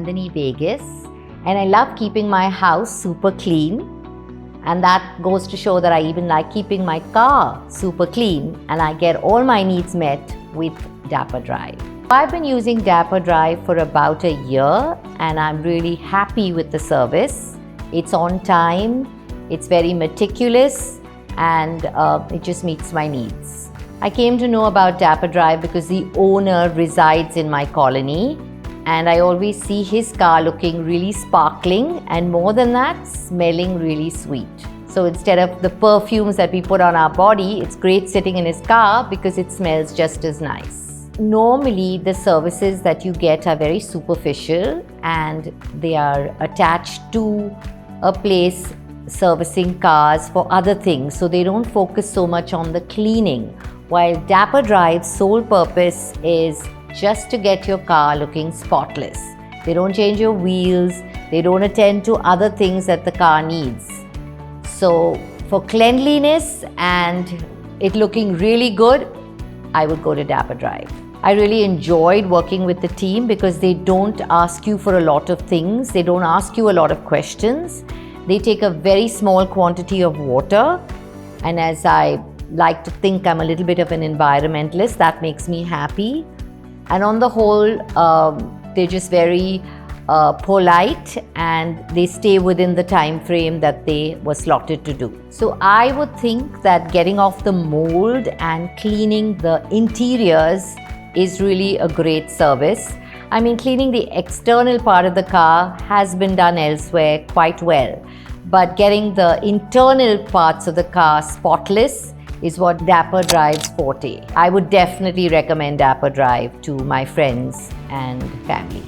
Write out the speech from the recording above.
Nandini Viegas, and I love keeping my house super clean, and that goes to show that I even like keeping my car super clean, and I get all my needs met with Dapper Drive. I've been using Dapper Drive for about a year, and I'm really happy with the service. It's on time, it's very meticulous, and it just meets my needs. I came to know about Dapper Drive because the owner resides in my colony, and I always see his car looking really sparkling, and more than that, smelling really sweet. So instead of the perfumes that we put on our body, it's great sitting in his car because it smells just as nice. Normally, the services that you get are very superficial, and they are attached to a place servicing cars for other things, so they don't focus so much on the cleaning. While Dapper Drive's sole purpose is just to get your car looking spotless. They don't change your wheels, they don't attend to other things that the car needs. So for cleanliness and it looking really good, I would go to Dapper Drive. I really enjoyed working with the team because they don't ask you for a lot of things, they don't ask you a lot of questions. They take a very small quantity of water, and as I like to think I'm a little bit of an environmentalist, that makes me happy. And on the whole, they're just very polite, and they stay within the time frame that they were slotted to do. So I would think that getting off the mold and cleaning the interiors is really a great service. I mean, cleaning the external part of the car has been done elsewhere quite well, but getting the internal parts of the car spotless is what Dapper Drive's forte. I would definitely recommend Dapper Drive to my friends and family.